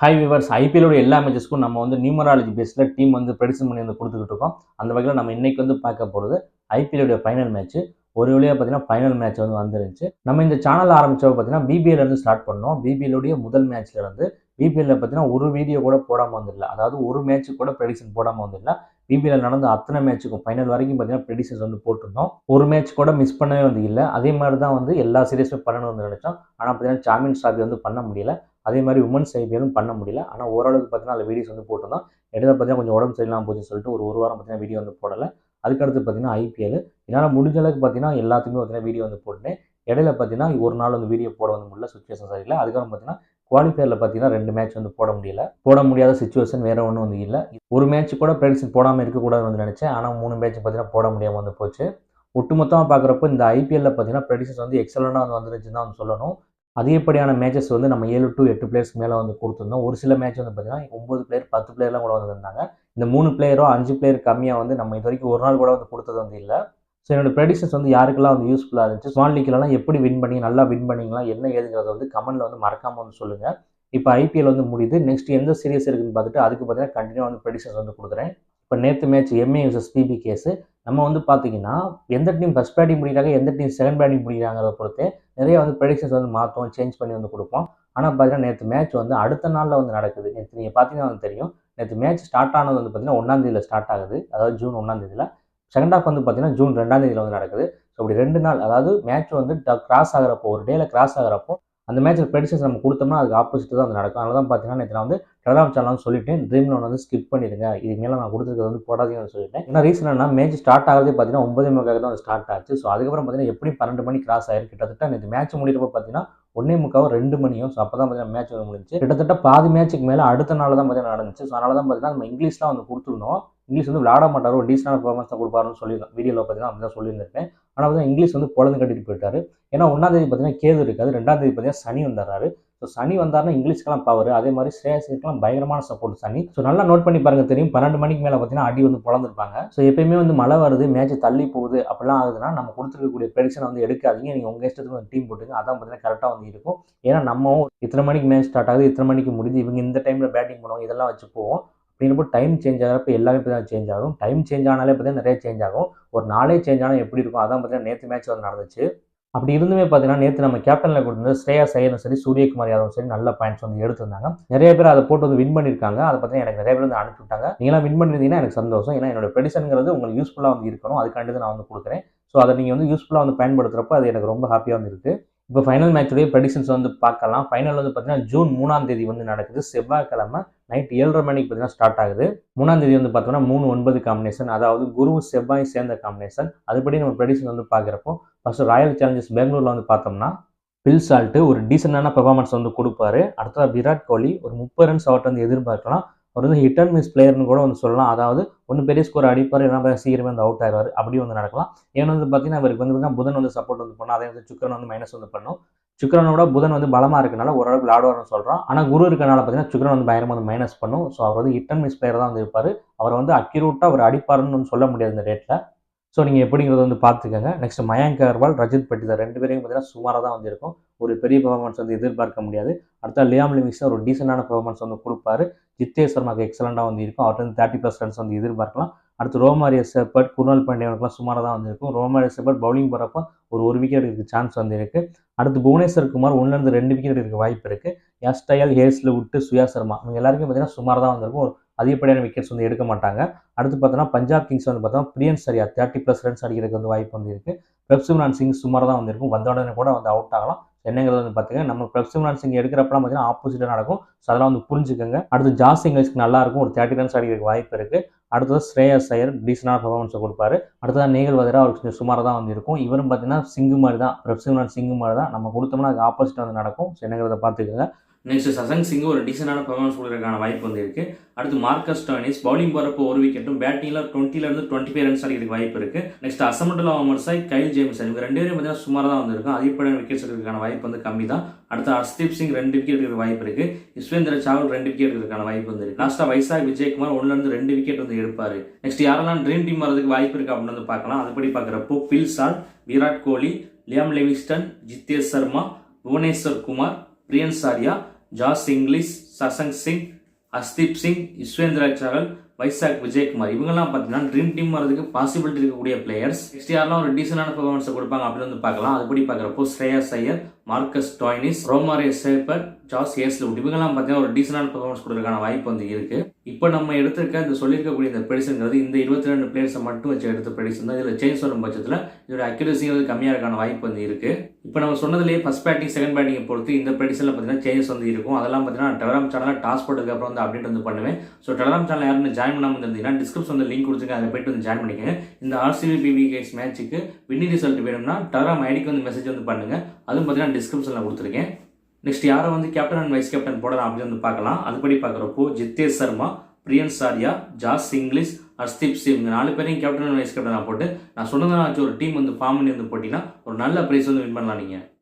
Hi viewers, ஐபிஎல்லோட எல்லா மேட்சஸ்க்கும் நம்ம numerology பேஸில் டீம் ப்ரெடிக்ஷன் பண்ணி கொடுத்துக்கிட்டு இருக்கோம். அந்த வகையில் நம்ம இன்னைக்கு பார்க்க போகிறது ஐபிஎல்லோட ஃபைனல் மேட்ச். ஒரு வழியாக பார்த்தீங்கன்னா ஃபைனல் மேட்ச் வந்துருந்துச்சு. நம்ம இந்த சேனல் ஆரம்பித்தப்போ பார்த்தீங்கன்னா பிபிஎல்லேருந்து ஸ்டார்ட் பண்ணோம். பிபிஎல்லுடைய முதல் மேட்ச்லேருந்து பிபிஎல்ல பார்த்தீங்கன்னா ஒரு வீடியோ கூட போடாமல் வந்துடல. அதாவது ஒரு மேட்ச்சு கூட ப்ரெடிக்ஷன் போடாமல் வந்துடல. பிபிஎல் நடந்த அத்தனை மேட்ச்சுக்கும் ஃபைனல் வரைக்கும் பார்த்தீங்கன்னா ப்ரெடிக்ஷன்ஸ் போட்டிருந்தோம். ஒரு மேட்ச் கூட மிஸ் பண்ணவே இல்லை. அதே மாதிரி தான் எல்லா சீரீஸுமே பண்ணணும்னு நினைச்சோம். ஆனால் பார்த்தீங்கன்னா சாம்பியன்ஸ் டிராஃபி பண்ண முடியல. அதே மாதிரி உமன்ஸ் ஐபிஎல்லும் பண்ண முடியல. ஆனால் ஓரளவுக்கு பார்த்தீங்கன்னா அதில் வீடியோஸ் போட்டிருந்தோம். இடையில பார்த்தீங்கன்னா கொஞ்சம் உடம்பு சரியில்லாமல் போச்சுன்னு சொல்லிட்டு ஒரு வாரம் பார்த்தீங்கன்னா வீடியோ போடலை. அதுக்கடுத்து பார்த்தீங்கன்னா ஐபிஎல் என்னால் முடிஞ்ச அளவுக்கு பார்த்தீங்கன்னா எல்லாத்துக்குமே பார்த்தீங்கன்னா வீடியோ போட்டேன். இடையில பார்த்தீங்கன்னா ஒரு நாள் வீடியோ போட முடியல, சுச்சுவேஷன் சரியில்லை. அதுக்கப்புறம் பார்த்தீங்கன்னா குவாலிஃபயரில் பார்த்தீங்கன்னா 2 மேட்ச் போட முடியாத சுச்சுவேஷன் வேறு ஒன்றும் இல்லை. ஒரு மேட்ச் கூட ப்ரெடிக்ஷன் போடாமல் இருக்கக்கூடாதுன்னு நினச்சேன். ஆனால் 3 மேட்ச் பார்த்தீங்கன்னா போட முடியாமல் போச்சு. ஒட்டுமொத்தமாக பார்க்குறப்போ இந்த ஐபிஎல்லில் பார்த்தீங்கன்னா ப்ரெடிக்ஷன்ஸ் எக்ஸலண்ட்டாக வந்துருச்சுன்னு தான் சொல்லணும். அதிகப்படியான மேட்சஸ் நம்ம 7 to 8 பிளேயர்ஸ்க்கு மேலே கொடுத்துருந்தோம். ஒரு சில மேட்ச் பார்த்தீங்கன்னா 9 பிளேயர் 10 பிளேயர்லாம் கூட வந்திருந்தாங்க. இந்த 3 பிளேயரோ 5 பிளேயர் கம்மியாக நம்ம இது வரைக்கும் ஒரு நாள் கூட கொடுத்தது இல்லை. ஸோ என்னோட ப்ரெடிக்ஷன்ஸ் யாருக்கெல்லாம் யூஸ்ஃபுல்லாக இருந்துச்சு, ஸ்மால் லீக்லலாம் எப்படி வின் பண்ணி நல்லா வின் பண்ணிங்களா என்ன ஏதுங்கிறத கமெண்ட்டில் மறக்காமல் சொல்லுங்கள். இப்போ ஐபிஎல் முடியுது. நெக்ஸ்ட் எந்த சீரியஸ் இருக்குன்னு பார்த்துட்டு அதுக்கு பார்த்தீங்கன்னா கண்டினியூ ப்ரெடிக்ஷன்ஸ் கொடுக்குறேன். இப்போ நேற்று match MA vs PB case நம்ம பார்த்தீங்கன்னா எந்த டீம் ஃபஸ்ட் பேட்டிங் முடிக்கிறாங்க, எந்த டீம் செகண்ட் பேட்டிங் முடிக்கிறாங்கிறத பொறுத்து நிறைய ப்ரெடிக்ஷன்ஸ் மாற்றோம், சேஞ்ச் பண்ணி கொடுப்போம். ஆனால் பார்த்தீங்கன்னா நேற்று மேட்ச் அடுத்த நாளில் நடக்குது. நேற்று நீங்கள் பார்த்தீங்கன்னா தெரியும். நேற்று மேட்ச் ஸ்டார்ட் ஆனது பார்த்தீங்கன்னா 1ஆம் தேதியில் ஸ்டார்ட் ஆகுது. அதாவது ஜூன் 1ஆம் தேதியில். செகண்ட் ஹாஃப் பார்த்தீங்கன்னா ஜூன் 2ஆம் தேதியில் நடக்குது. ஸோ அப்படி 2 நாள், அதாவது மேட்ச் கிராஸ் ஆகிறப்போ, ஒரு டேல கிராஸ் ஆகிறப்போ அந்த மேட்ச்சில் ப்ரெடிக்ஷன்ஸ் நம்ம கொடுத்தோம்னா அதுக்கு ஆப்போசிட் தான் நடக்கும். அதனால தான் பார்த்தீங்கன்னா நேற்று நான் டெலிகிராம் சேனல் சொல்லிட்டேன், ட்ரீம் லோன் ஸ்கிப் பண்ணிடுங்க, இது மேலே நான் கொடுத்துருக்கிறது போடாதீங்கன்னு சொல்லிட்டேன். ஏன்னா ரீசன் என்ன, மேட்ச் ஸ்டார்ட் ஆகிறதே பார்த்தீங்கன்னா 9:45 தான் ஸ்டார்ட் ஆச்சு. ஸோ அதுக்கப்புறம் பார்த்தீங்கன்னா எப்படி 12 மணி கிராஸ் ஆயிருக்கு. கிட்டத்தட்ட நேற்று மேட்ச் முடிகிறப்போ பார்த்தீங்கன்னா 1:45 2 மணியும். ஸோ அப்போ தான் பார்த்தீங்கன்னா மேட்ச் முடிஞ்சு. கிட்டத்தட்ட பாதி மேட்ச்சுக்கு மேலே அடுத்த நாள் தான் பார்த்தீங்கன்னா நடந்துச்சு. ஸோ அதனால தான் பார்த்தீங்கன்னா நம்ம இங்கிலீஷ்லாம் கொடுத்துருந்தோம். இங்கிலீஷ் விளையாட மாட்டார், ஒரு டீசனான பெர்ஃபார்மன்ஸ் தான் கொடுப்பாருன்னு சொல்லியிருந்தோம். வீடியோவில் பார்த்தீங்கன்னா அப்படி தான் சொல்லியிருந்திருப்பேன். ஆனால் பார்த்தீங்கன்னா இங்கிலீஷ் பொழந்து கட்டிட்டு போயிட்டாரு. ஏன்னா 1ஆம் தேதி பார்த்தீங்கன்னா கேது இருக்காது, 2ஆம் தேதி பார்த்தீங்கன்னா சனி வந்துடுறாரு. ஸோ சனி வந்தாருன்னா இங்கிலீஷ்க்கெல்லாம் பவர், அதே மாதிரி ஸ்ரேயஸுக்கெல்லாம் பயங்கரமான சப்போர்ட் சனி. ஸோ நல்லா நோட் பண்ணி பாருங்க தெரியும், 12 மணிக்கு மேலே பார்த்தீங்கன்னா அடி பொழந்துருப்பாங்க. ஸோ எப்பயுமே மழை வருது, மேட்ச் தள்ளி போகுது அப்படிலாம் ஆகுதுன்னா நம்ம கொடுத்துருக்கக்கூடிய ப்ரெடிக்ஷனை எடுக்காதீங்க. நீங்கள் உங்கள் இஷ்டத்துக்கு டீம் போட்டுங்க, அதான் பார்த்தீங்கன்னா கரெக்டாக இருக்கும். ஏன்னா நம்ம இத்தனை மணிக்கு மேட்ச் ஸ்டார்ட் ஆகுது, இத்தனை மணிக்கு முடிஞ்சு, இவங்க இந்த டைமில் பேட்டிங் பண்ணுவோம், இதெல்லாம் வச்சு போவோம். அப்படின்றப்போ டைம் சேஞ்ச் ஆகிறப்ப எல்லாமே பார்த்தீங்கன்னா சேஞ்ச் ஆகும். டைம் சேஞ்ச் ஆனாலே பார்த்தீங்கன்னா நிறைய சேஞ்ச் ஆகும். ஒரு நாளே சேஞ்ச் ஆனால் எப்படி இருக்கும், அதான் பார்த்தீங்கன்னா நேற்று மேட்ச் நடந்துச்சு. அப்படி இருந்துமே பார்த்தீங்கன்னா நேற்று நம்ம கேப்டனில் கொடுத்துருந்தது ஸ்ரேயாஸ் ஐயரும் சரி, சூரியகுமார் யாதவும் சரி, நல்ல பாயிண்ட்ஸ் எடுத்திருந்தாங்க. நிறைய பேர் அதை போட்டு வின் பண்ணியிருக்காங்க. அதை பார்த்தீங்கன்னா எனக்கு நிறைய பேர் அனுப்பி விட்டாங்க. நீங்களாம் வின் பண்ணியிருந்தீங்கன்னா எனக்கு சந்தோஷம். ஏன்னா என்னோட ப்ரெடிக்ஷன்ங்கிறது உங்களுக்கு யூஸ்ஃபுல்லாக இருக்கணும், அதுக்காண்டி நான் கொடுக்குறேன். ஸோ அதை நீங்கள் யூஸ்ஃபுல்லாக பயன்படுத்துகிறப்ப அது எனக்கு ரொம்ப ஹாப்பியாக இருக்குது. இப்போ ஃபைனல் மேட்சுடைய ப்ரெடிக்ஷன்ஸ் பார்க்கலாம். ஃபைனல் பார்த்தீங்கன்னா ஜூன் 3ஆம் தேதி நடக்குது. செவ்வாய்க்கிழமை நைட் 7:30 மணிக்கு பார்த்தீங்கன்னா ஸ்டார்ட் ஆகுது. 3ஆம் தேதி பார்த்தோம்னா 3-9 காம்பினேஷன், அதாவது குரு செவ்வாய் சேர்ந்த காம்பினேஷன். அதுபடி நம்ம ப்ரெடிக்ஷன் பார்க்குறப்போ ஃபர்ஸ்ட் ராயல் சேலஞ்சர்ஸ் பெங்களூரில் பார்த்தோம்னா பில் சால்ட் ஒரு டீசெண்டான பெர்ஃபார்மன்ஸ் கொடுப்பாரு. அடுத்தது விராட் கோலி ஒரு 30 ரன்ஸ் அவர்கிட்ட எதிர்பார்க்கலாம். அவர் ஹிட் அண்ட் மிஸ் பிளேயர்னு கூட சொல்லலாம். அதாவது ஒன்று பெரிய ஸ்கோர் அடிப்பார், என்ன சீக்கிரமே அவுட் ஆயிடுவார், அப்படி நடக்கலாம். ஏன்னா பார்த்தீங்கன்னா இவருக்கு பார்த்தீங்கன்னா புதன் சப்போர்ட் பண்ணோம், அதே சுக்கரன் மைனஸ் பண்ணும். சுக்கரனோட புதன் பலமாக இருக்கனால ஓரளவுக்கு விளையாடுவார்னு சொல்கிறோம். ஆனால் குரு இருக்கனால பார்த்தீங்கன்னா சுக்கரன் பயங்கரமாக மைனஸ் பண்ணும். ஸோ அவர் ஹிட் அண்ட் மிஸ் பிளேயர் தான் இருப்பார். அவர் அக்யூரேட்டாக அவர் அடிப்பாருன்னு சொல்ல முடியாது இந்த ரேட்டில். ஸோ நீங்கள் எப்படிங்கிறத பார்த்துக்கோங்க. நெக்ஸ்ட் மயங்க் அகர்வால், ரஜித் பட்டிதார் 2 பேரையும் பார்த்தீங்கன்னா சுமாராக தான் இருக்கும். ஒரு பெரிய பெர்ஃபார்மன்ஸ் எதிர்பார்க்க முடியாது. அடுத்த லியாம் லிவிங்ஸ்டன் ஒரு டீசெண்டான பெர்ஃபார்மன்ஸ் கொடுப்பாரு. ஜித்தேஷ் சர்மாக்கு எக்ஸலண்டாக இருக்கும். அவர்கிட்ட 30+ ரன்ஸ் எதிர்பார்க்கலாம். அடுத்து ரோமாரியோ செப்பர்ட், குர்னால் பாண்டியாவுக்குலாம் சுமாராக தான் இருக்கும். ரோமாரியோ செப்பர்ட் பவுலிங் போகிறப்போ ஒரு விக்கெட் இருக்க சான்ஸ் இருக்குது. அடுத்து புவனேஸ்வர் குமார் 1-2 விக்கெட் இருக்க வாய்ப்பு இருக்குது. எஸ்டைல், ஹேஸ்லவுட், சுயா சர்மா இவங்க எல்லாருக்கும் பார்த்தீங்கன்னா சுமாராக தான் இருக்கும். ஒரு அதிகப்படியான விக்கெட்ஸ் எடுக்க மாட்டாங்க. அடுத்து பார்த்தோன்னா பஞ்சாப் கிங்ஸ் பார்த்தோம்னா பிரியன் சரியா 30+ ரன்ஸ் அடிக்கிறதுக்கு வாய்ப்பு இருக்குது. பிரப்சிம்ரான் சிங் சுமாராக தான் இருக்கும். வந்த உடனே கூட அவுட் ஆகலாம். என்னங்கிறது பார்த்துக்கங்க. நம்ம பிரப்சிம்ரான் சிங் எடுக்கிறப்பலாம் பார்த்தீங்கன்னா ஆப்போசிட்டாக நடக்கும். ஸோ அதெல்லாம் புரிஞ்சுக்கோங்க. அடுத்து ஜாஸ் இங்கிலீஷ்க்கு நல்லா இருக்கும், ஒரு 30 ரன்ஸ் அடிக்கிறதுக்கு வாய்ப்பு இருக்குது. அடுத்தது ஸ்ரேயஸ் ஐயர் டீசெண்டான பெர்ஃபார்மன்ஸை கொடுப்பாரு. அடுத்தது நேகல் வதரா அவருக்கு சுமாராக தான் இருக்கும். இவரும் பார்த்தீங்கன்னா சிங்கு மாதிரி தான், பிரப்சிம்ரான் சிங்கு மாதிரி தான். நம்ம கொடுத்தோம்னா அதுக்கு ஆப்போசிட்டாக நடக்கும். ஸோ என்னங்கிறத பார்த்துக்கோங்க. நெக்ஸ்ட் சசங் சிங் ஒரு டீசெண்டான பெர்ஃபார்மன்ஸ் கொடுக்கறதுக்கான வாய்ப்பு இருக்குது. அடுத்து மார்க்கஸ் ஸ்டோயினிஸ் பவுலிங் போகிறப்போ ஒரு விக்கெட்டும், பேட்டிங்கில் 20 to 25 ரன்ஸ் அடிக்கிறதுக்கு வாய்ப்பு இருக்குது. நெக்ஸ்ட் அசமட்டுல்லா அமர்சாய், கைல் ஜேம்சன் இவங்க 2 பேரும் பார்த்தீங்கன்னா சுமாராக தான் இருக்கும். அதிகப்படியான விக்கெட்ஸ் எடுக்கிறதுக்கான வாய்ப்பு கம்மி தான். அடுத்து ஹர்ஷ்தீப் சிங் 2 விக்கெட் இருக்கிற வாய்ப்பு இருக்குது. யுஸ்வேந்திர சாவல் 2 விக்கெட் இருக்கிறதுக்கான வாய்ப்பு இருக்குது. லாஸ்ட்டாக வைசாக் விஜயகுமார் 1-2 விக்கெட் எடுப்பார். நெக்ஸ்ட் யாரெல்லாம் ட்ரீம் டீம் வரதுக்கு வாய்ப்பு இருக்குது அப்படின்னு பார்க்கலாம். அதுபடி பார்க்குறப்போ Phil Salt, Virat Kohli, Liam Livingstone, Jitesh Sharma, Bhuvneshwar Kumar, Priyansh Arya, Josh Inglis, Shashank Singh, Arshdeep Singh, Yuzvendra Chahal, Vyshak Vijaykumar இவங்கெல்லாம் பார்த்தீங்கன்னா ட்ரீம் டீம் வரதுக்கு பாசிபிலிட்டி இருக்கக்கூடிய பிளேயர்ஸ். நெக்ஸ்ட் யாரெல்லாம் ஒரு டீசெண்டான பெர்ஃபார்மன்ஸை கொடுப்பாங்க அப்படின்னு வந்து பார்க்கலாம். அதுபடி பார்க்குறப்போ ஸ்ரேயாஸ் ஐயர், மார்க்கஸ் டாய்னிஸ், ரோமாரே சேப்பர், ஜாஸ் ஹேஸ்லவுட் இவங்கெல்லாம் பார்த்தீங்கன்னா ஒரு டீசெண்டான பெர்ஃபார்மன்ஸ் கொடுக்கறதுக்கான வாய்ப்பு வந்து இருக்கு. இப்போ நம்ம எடுத்திருக்க இந்த சொல்லியிருக்கக்கூடிய இந்த ப்ரெடிஷன்ங்கிறது இந்த 22 பிளேயர்ஸை மட்டும் வச்சு எடுத்த ப்ரெடிஷன் தான். இதில் சேஞ்ச் வரும் பட்சத்தில் இதோட அக்யூரசிங்கிறது கம்மியாக இருக்கான வாய்ப்பு வந்து இருக்கு. இப்போ நம்ம சொன்னதுலேயே ஃபர்ஸ்ட் பேட்டிங் செகண்ட் பேட்டிங்கை பொறுத்து இந்த ப்ரெடிஷனில் பார்த்தீங்கன்னா சேஞ்சஸ் வந்து இருக்கும். அதெல்லாம் பார்த்தீங்கன்னா டெலகிராம் சேனலில் டாஸ் போட்டதுக்கு அப்புறம் வந்து அப்டேட் வந்து பண்ணுவேன். ஸோ டெலகிராம் சேனல் யாருன்னு ஜாயின் பண்ணாமல் இருந்தீங்கன்னா டிஸ்கிரிப்ஷன் வந்து லிங்க் கொடுத்துருக்கேன், அதை போய்ட்டு வந்து ஜாயின் பண்ணிக்கங்க. இந்த ஆர்சிபி பிவிகேஸ் மேட்ச்சுக்கு வின்னிங் ரிசல்ட் வேணும்னா டெலகிராம் ஐடிக்கு வந்து மெசேஜ் வந்து பண்ணுங்க. அதுவும் பார்த்தீங்கன்னா டிஸ்கிரிப்ஷனில் கொடுத்துருக்கேன். நெக்ஸ்ட் யாரை வந்து கேப்டன் அண்ட் வைஸ் கேப்டன் போடலாம் அப்படின்னு வந்து பார்க்கலாம். அதுபடி பார்க்குறப்போ ஜித்தேஷ் சர்மா, பிரியன்ஸ் ஆர்யா, ஜாஸ் இங்கிலீஷ், ஹர்ஷ்தீப் சிங் இந்த 4 பேரையும் கேப்டன் அண்ட் வைஸ் கேப்டனாக போட்டு நான் சொன்னதாக வச்சு ஒரு டீம் வந்து ஃபார்ம் பண்ணி வந்து போட்டிங்கன்னா ஒரு நல்ல ப்ரைஸ் வந்து வின் பண்ணலாம் நீங்கள்.